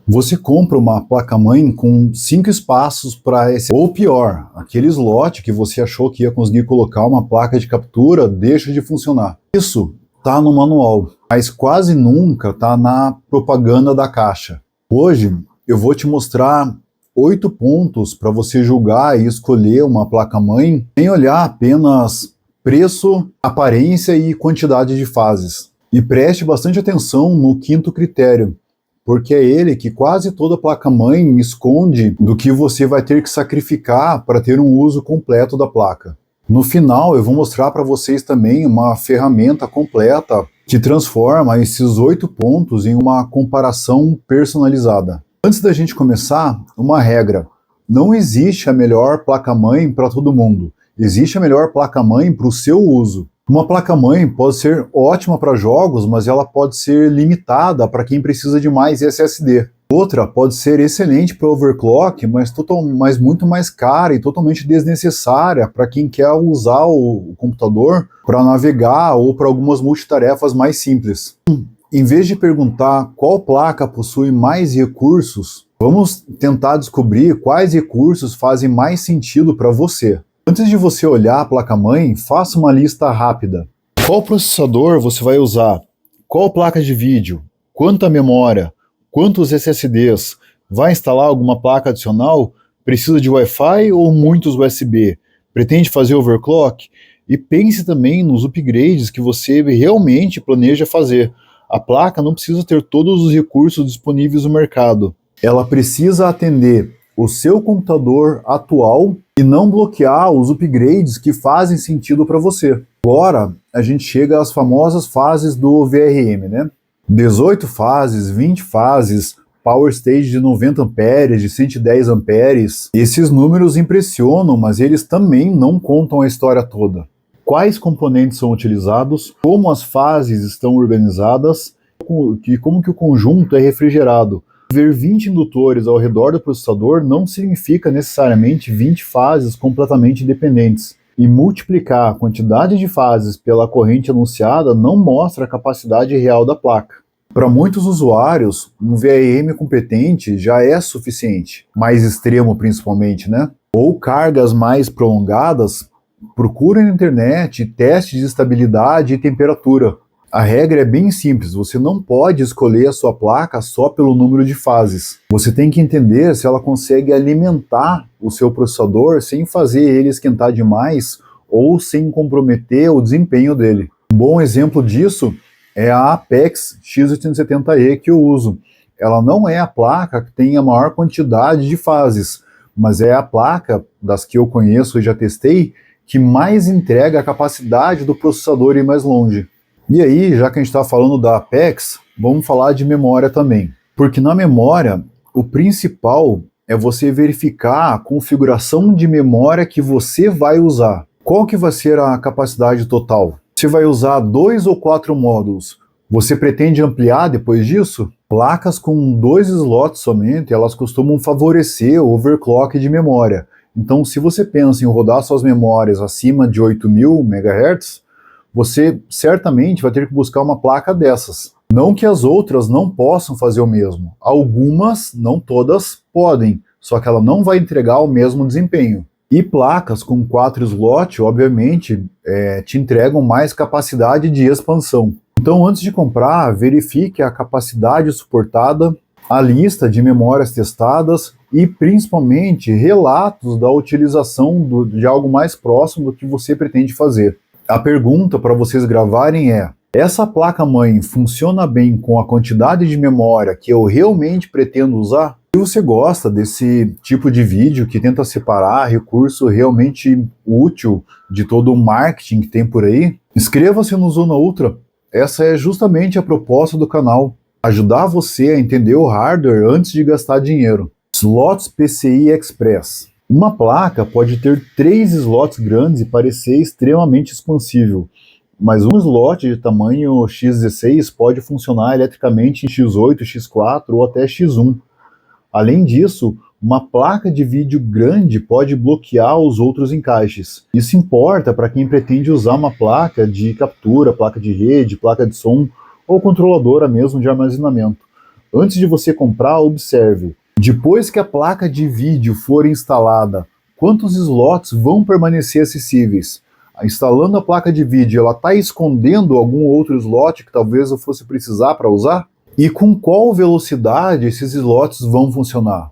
Você compra uma placa-mãe com 5 espaços para esse, ou pior, aquele slot que você achou que ia conseguir colocar uma placa de captura deixa de funcionar. Isso tá no manual, mas quase nunca tá na propaganda da caixa. Hoje eu vou te mostrar 8 pontos para você julgar e escolher uma placa-mãe sem olhar apenas preço, aparência e quantidade de fases. E preste bastante atenção no quinto critério, porque é ele que quase toda placa-mãe esconde do que você vai ter que sacrificar para ter um uso completo da placa. No final, eu vou mostrar para vocês também uma ferramenta completa que transforma esses 8 pontos em uma comparação personalizada. Antes da gente começar, uma regra. Não existe a melhor placa-mãe para todo mundo. Existe a melhor placa-mãe para o seu uso. Uma placa-mãe pode ser ótima para jogos, mas ela pode ser limitada para quem precisa de mais SSD. Outra pode ser excelente para overclock, mas muito mais cara e totalmente desnecessária para quem quer usar o computador para navegar ou para algumas multitarefas mais simples. Em vez de perguntar qual placa possui mais recursos, vamos tentar descobrir quais recursos fazem mais sentido para você. Antes de você olhar a placa-mãe, faça uma lista rápida. Qual processador você vai usar? Qual placa de vídeo? Quanta memória? Quantos SSDs? Vai instalar alguma placa adicional? Precisa de Wi-Fi ou muitos USB? Pretende fazer overclock? E pense também nos upgrades que você realmente planeja fazer. A placa não precisa ter todos os recursos disponíveis no mercado. Ela precisa atender o seu computador atual e não bloquear os upgrades que fazem sentido para você. Agora a gente chega às famosas fases do VRM, né? 18 fases, 20 fases, Power Stage de 90 amperes, de 110 amperes. Esses números impressionam, mas eles também não contam a história toda. Quais componentes são utilizados, como as fases estão organizadas e como que o conjunto é refrigerado. Ver 20 indutores ao redor do processador não significa necessariamente 20 fases completamente independentes. E multiplicar a quantidade de fases pela corrente anunciada não mostra a capacidade real da placa. Para muitos usuários, um VRM competente já é suficiente, mais extremo principalmente, né? Ou cargas mais prolongadas, procure na internet testes de estabilidade e temperatura. A regra é bem simples, você não pode escolher a sua placa só pelo número de fases. Você tem que entender se ela consegue alimentar o seu processador sem fazer ele esquentar demais ou sem comprometer o desempenho dele. Um bom exemplo disso é a Apex X870E que eu uso. Ela não é a placa que tem a maior quantidade de fases, mas é a placa, das que eu conheço e já testei, que mais entrega a capacidade do processador ir mais longe. E aí, já que a gente está falando da Apex, vamos falar de memória também. Porque na memória, o principal é você verificar a configuração de memória que você vai usar. Qual que vai ser a capacidade total? Você vai usar 2 ou 4 módulos. Você pretende ampliar depois disso? Placas com 2 slots somente, elas costumam favorecer o overclock de memória. Então, se você pensa em rodar suas memórias acima de 8.000 MHz, você certamente vai ter que buscar uma placa dessas. Não que as outras não possam fazer o mesmo. Algumas, não todas, podem, só que ela não vai entregar o mesmo desempenho. E placas com 4 slots, obviamente, te entregam mais capacidade de expansão. Então, antes de comprar, verifique a capacidade suportada, a lista de memórias testadas e, principalmente, relatos da utilização de algo mais próximo do que você pretende fazer. A pergunta para vocês gravarem é: essa placa-mãe funciona bem com a quantidade de memória que eu realmente pretendo usar? Se você gosta desse tipo de vídeo que tenta separar recurso realmente útil de todo o marketing que tem por aí, inscreva-se no Zona Ultra. Essa é justamente a proposta do canal: ajudar você a entender o hardware antes de gastar dinheiro. Slots PCI Express. Uma placa pode ter 3 slots grandes e parecer extremamente expansível, mas um slot de tamanho X16 pode funcionar eletricamente em X8, X4 ou até X1. Além disso, uma placa de vídeo grande pode bloquear os outros encaixes. Isso importa para quem pretende usar uma placa de captura, placa de rede, placa de som ou controladora mesmo de armazenamento. Antes de você comprar, observe. Depois que a placa de vídeo for instalada, quantos slots vão permanecer acessíveis? Instalando a placa de vídeo, ela está escondendo algum outro slot que talvez eu fosse precisar para usar? E com qual velocidade esses slots vão funcionar?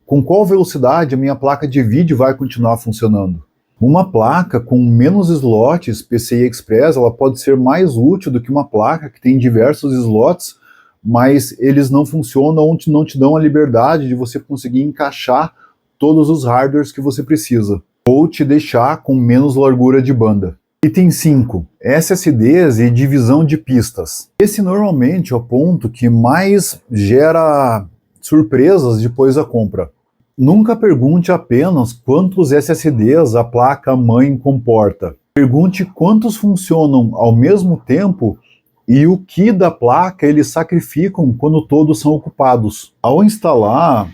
Com qual velocidade a minha placa de vídeo vai continuar funcionando? Uma placa com menos slots PCI Express, ela pode ser mais útil do que uma placa que tem diversos slots, mas eles não funcionam ou não te dão a liberdade de você conseguir encaixar todos os hardwares que você precisa, ou te deixar com menos largura de banda. Item 5. SSDs e divisão de pistas. Esse normalmente é o ponto que mais gera surpresas depois da compra. Nunca pergunte apenas quantos SSDs a placa-mãe comporta. Pergunte quantos funcionam ao mesmo tempo e o que da placa eles sacrificam quando todos são ocupados. Ao instalar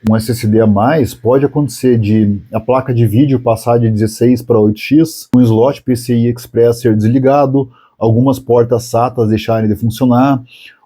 um SSD a mais, pode acontecer de a placa de vídeo passar de 16 para 8x, um slot PCI Express ser desligado, algumas portas SATA deixarem de funcionar,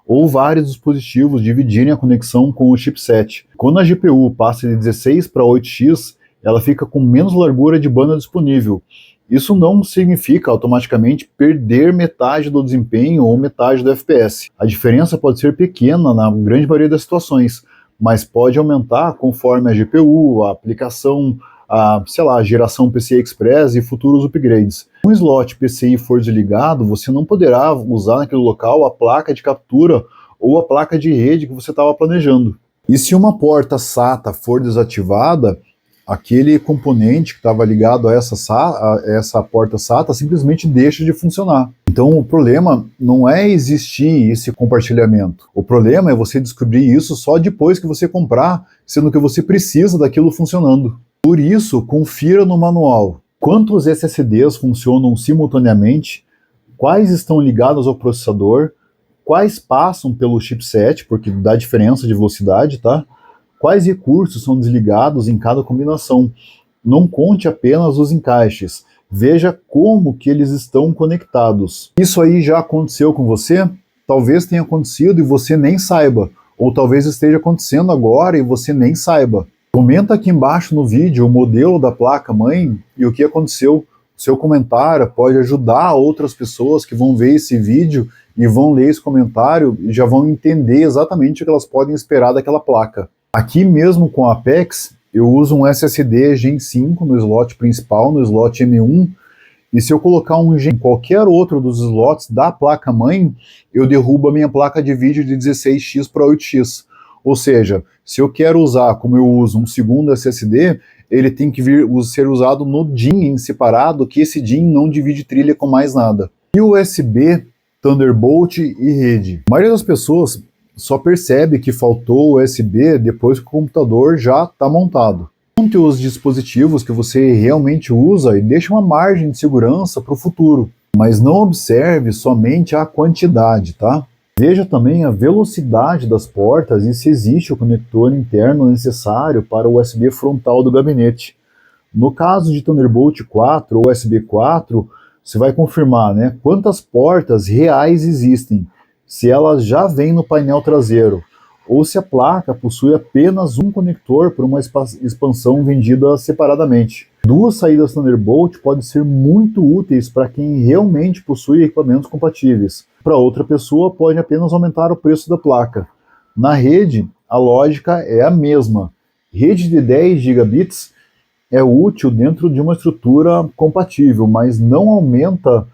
ou vários dispositivos dividirem a conexão com o chipset. Quando a GPU passa de 16 para 8x, ela fica com menos largura de banda disponível. Isso não significa automaticamente perder metade do desempenho ou metade do FPS. A diferença pode ser pequena na grande maioria das situações, mas pode aumentar conforme a GPU, a aplicação, a geração PCI Express e futuros upgrades. Se um slot PCI for desligado, você não poderá usar naquele local a placa de captura ou a placa de rede que você estava planejando. E se uma porta SATA for desativada, aquele componente que estava ligado a essa porta SATA simplesmente deixa de funcionar. Então o problema não é existir esse compartilhamento. O problema é você descobrir isso só depois que você comprar, sendo que você precisa daquilo funcionando. Por isso, confira no manual quantos SSDs funcionam simultaneamente, quais estão ligados ao processador, quais passam pelo chipset, porque dá diferença de velocidade, tá? Quais recursos são desligados em cada combinação. Não conte apenas os encaixes, veja como que eles estão conectados. Isso aí já aconteceu com você? Talvez tenha acontecido e você nem saiba, ou talvez esteja acontecendo agora e você nem saiba. Comenta aqui embaixo no vídeo o modelo da placa-mãe e o que aconteceu. Seu comentário pode ajudar outras pessoas que vão ver esse vídeo e vão ler esse comentário e já vão entender exatamente o que elas podem esperar daquela placa. Aqui mesmo com a Apex, eu uso um SSD Gen 5 no slot principal, no slot M1, e se eu colocar um Gen em qualquer outro dos slots da placa-mãe, eu derrubo a minha placa de vídeo de 16x para 8x. Ou seja, se eu quero usar, como eu uso, um segundo SSD, ele tem que ser usado no DIN em separado, que esse DIN não divide trilha com mais nada. E USB, Thunderbolt e rede. A maioria das pessoas só percebe que faltou USB depois que o computador já está montado. Monte os dispositivos que você realmente usa e deixe uma margem de segurança para o futuro. Mas não observe somente a quantidade, tá? Veja também a velocidade das portas e se existe o conector interno necessário para o USB frontal do gabinete. No caso de Thunderbolt 4 ou USB 4, você vai confirmar, né, quantas portas reais existem, se elas já vêm no painel traseiro, ou se a placa possui apenas um conector para uma expansão vendida separadamente. Duas saídas Thunderbolt podem ser muito úteis para quem realmente possui equipamentos compatíveis. Para outra pessoa, pode apenas aumentar o preço da placa. Na rede, a lógica é a mesma. Rede de 10 gigabits é útil dentro de uma estrutura compatível, mas não aumenta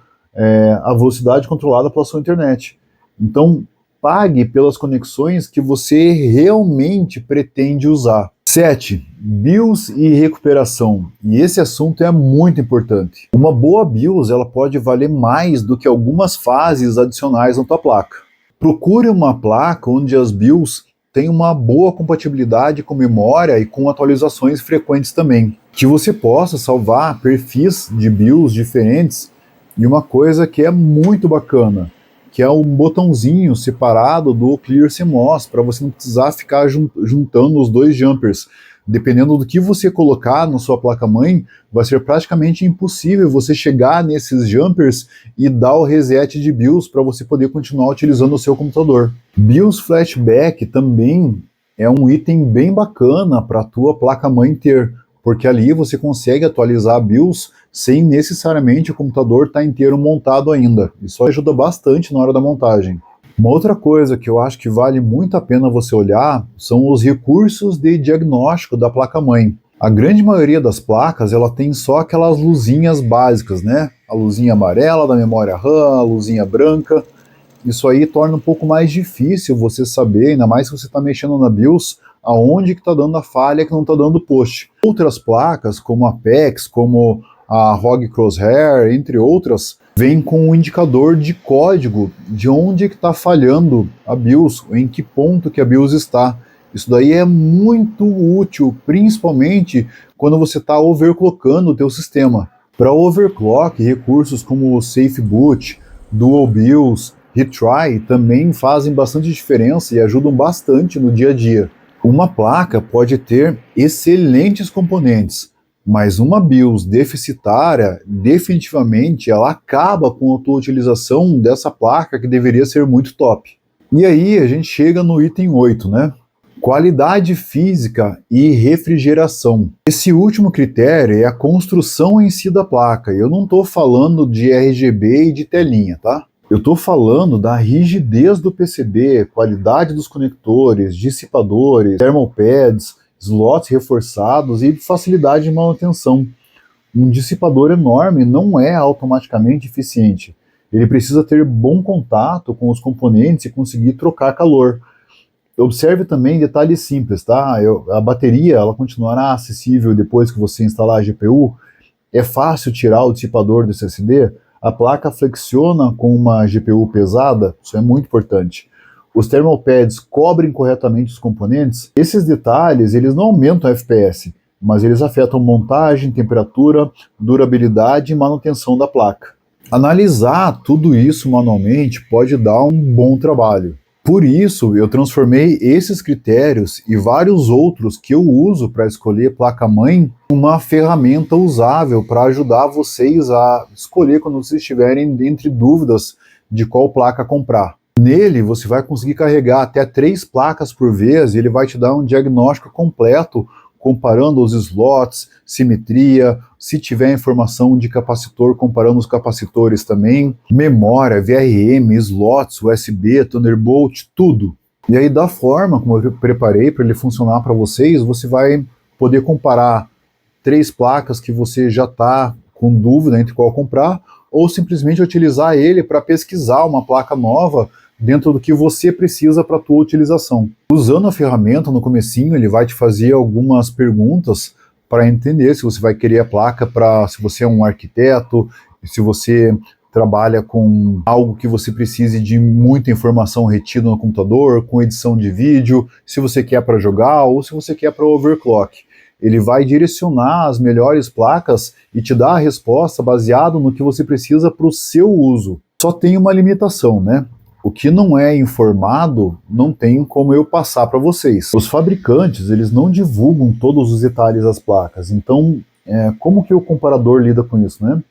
a velocidade controlada pela sua internet. Então, pague pelas conexões que você realmente pretende usar. 7. BIOS e recuperação. E esse assunto é muito importante. Uma boa BIOS ela pode valer mais do que algumas fases adicionais na tua placa. Procure uma placa onde as BIOS têm uma boa compatibilidade com memória e com atualizações frequentes também. Que você possa salvar perfis de BIOS diferentes. E uma coisa que é muito bacana, que é um botãozinho separado do Clear CMOS, para você não precisar ficar juntando os dois jumpers. Dependendo do que você colocar na sua placa-mãe, vai ser praticamente impossível você chegar nesses jumpers e dar o reset de BIOS para você poder continuar utilizando o seu computador. BIOS Flashback também é um item bem bacana para a tua placa-mãe ter, porque ali você consegue atualizar a BIOS sem necessariamente o computador estar inteiro montado ainda. Isso ajuda bastante na hora da montagem. Uma outra coisa que eu acho que vale muito a pena você olhar são os recursos de diagnóstico da placa-mãe. A grande maioria das placas, ela tem só aquelas luzinhas básicas, né? A luzinha amarela da memória RAM, a luzinha branca. Isso aí torna um pouco mais difícil você saber, ainda mais se você está mexendo na BIOS, aonde que está dando a falha que não está dando post. Outras placas, como a PEX, como a ROG Crosshair, entre outras, vem com um indicador de código de onde que está falhando a BIOS, em que ponto que a BIOS está. Isso daí é muito útil, principalmente quando você está overclockando o teu sistema. Para overclock, recursos como o SafeBoot, Dual BIOS, Retry também fazem bastante diferença e ajudam bastante no dia a dia. Uma placa pode ter excelentes componentes, mas uma BIOS deficitária, definitivamente, ela acaba com a tua utilização dessa placa que deveria ser muito top. E aí a gente chega no item 8, né? Qualidade física e refrigeração. Esse último critério é a construção em si da placa. Eu não estou falando de RGB e de telinha, tá? Eu estou falando da rigidez do PCB, qualidade dos conectores, dissipadores, thermal pads, slots reforçados e facilidade de manutenção. Um dissipador enorme não é automaticamente eficiente. Ele precisa ter bom contato com os componentes e conseguir trocar calor. Observe também detalhes simples, tá? A bateria ela continuará acessível depois que você instalar a GPU. É fácil tirar o dissipador do SSD. A placa flexiona com uma GPU pesada, isso é muito importante. Os thermal pads cobrem corretamente os componentes. Esses detalhes, eles não aumentam o FPS, mas eles afetam montagem, temperatura, durabilidade e manutenção da placa. Analisar tudo isso manualmente pode dar um bom trabalho. Por isso, eu transformei esses critérios e vários outros que eu uso para escolher placa-mãe em uma ferramenta usável para ajudar vocês a escolher quando vocês estiverem entre dúvidas de qual placa comprar. Nele, você vai conseguir carregar até 3 placas por vez e ele vai te dar um diagnóstico completo, comparando os slots, simetria, se tiver informação de capacitor, comparando os capacitores também, memória, VRM, slots, USB, Thunderbolt, tudo. E aí, da forma como eu preparei para ele funcionar para vocês, você vai poder comparar 3 placas que você já está com dúvida entre qual comprar, ou simplesmente utilizar ele para pesquisar uma placa nova dentro do que você precisa para a tua utilização. Usando a ferramenta, no comecinho, ele vai te fazer algumas perguntas para entender se você vai querer a placa se você é um arquiteto, se você trabalha com algo que você precise de muita informação retida no computador, com edição de vídeo, se você quer para jogar ou se você quer para overclock. Ele vai direcionar as melhores placas e te dar a resposta baseado no que você precisa para o seu uso. Só tem uma limitação, né? O que não é informado, não tem como eu passar para vocês. Os fabricantes, eles não divulgam todos os detalhes das placas. Então, como que o comparador lida com isso, né?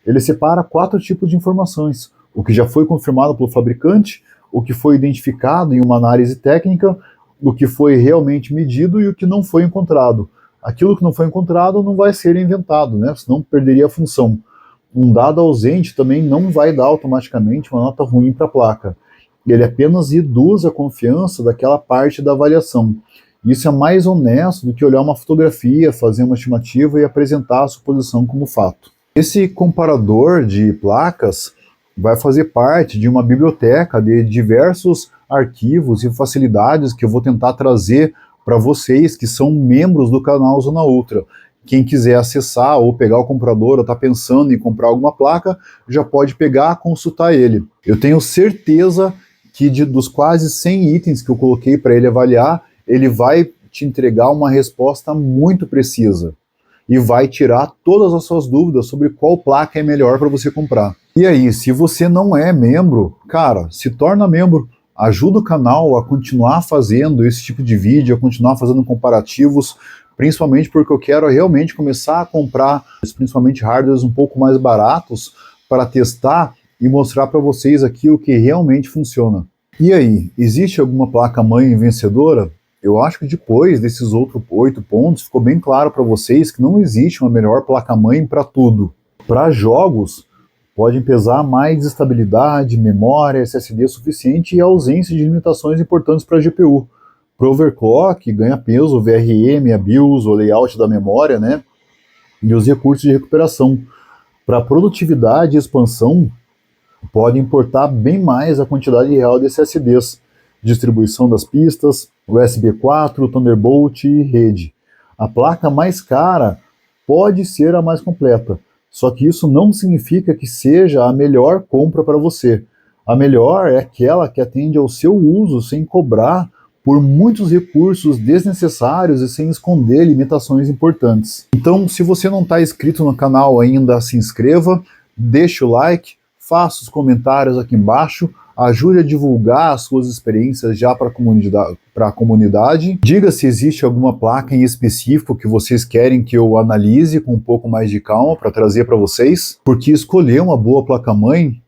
Ele separa 4 tipos de informações. O que já foi confirmado pelo fabricante, o que foi identificado em uma análise técnica, o que foi realmente medido e o que não foi encontrado. Aquilo que não foi encontrado não vai ser inventado, né? Senão perderia a função. Um dado ausente também não vai dar automaticamente uma nota ruim para a placa. Ele apenas reduz a confiança daquela parte da avaliação. Isso é mais honesto do que olhar uma fotografia, fazer uma estimativa e apresentar a suposição como fato. Esse comparador de placas vai fazer parte de uma biblioteca de diversos arquivos e facilidades que eu vou tentar trazer para vocês que são membros do canal Zona Ultra. Quem quiser acessar ou pegar o computador ou está pensando em comprar alguma placa, já pode pegar, consultar ele. Eu tenho certeza que dos quase 100 itens que eu coloquei para ele avaliar, ele vai te entregar uma resposta muito precisa e vai tirar todas as suas dúvidas sobre qual placa é melhor para você comprar. E aí, se você não é membro, cara, se torna membro. Ajuda o canal a continuar fazendo esse tipo de vídeo, a continuar fazendo comparativos, principalmente porque eu quero realmente começar a comprar, principalmente hardwares um pouco mais baratos, para testar e mostrar para vocês aqui o que realmente funciona. E aí, existe alguma placa-mãe vencedora? Eu acho que depois desses outros 8 pontos, ficou bem claro para vocês que não existe uma melhor placa-mãe para tudo. Para jogos, podem pesar mais estabilidade, memória, SSD suficiente e ausência de limitações importantes para a GPU. Para overclock, ganha peso o VRM, a BIOS, o layout da memória, né? E os recursos de recuperação. Para produtividade e expansão, pode importar bem mais a quantidade real de SSDs, distribuição das pistas, USB 4, Thunderbolt e rede. A placa mais cara pode ser a mais completa, só que isso não significa que seja a melhor compra para você. A melhor é aquela que atende ao seu uso sem cobrar por muitos recursos desnecessários e sem esconder limitações importantes. Então, se você não está inscrito no canal ainda, se inscreva, deixe o like, faça os comentários aqui embaixo, ajude a divulgar as suas experiências já para a comunidade. Diga se existe alguma placa em específico que vocês querem que eu analise com um pouco mais de calma para trazer para vocês, porque escolher uma boa placa-mãe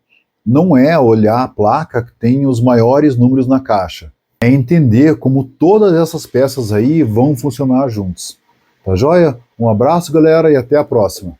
não é olhar a placa que tem os maiores números na caixa. É entender como todas essas peças aí vão funcionar juntos. Tá joia? Um abraço, galera, e até a próxima.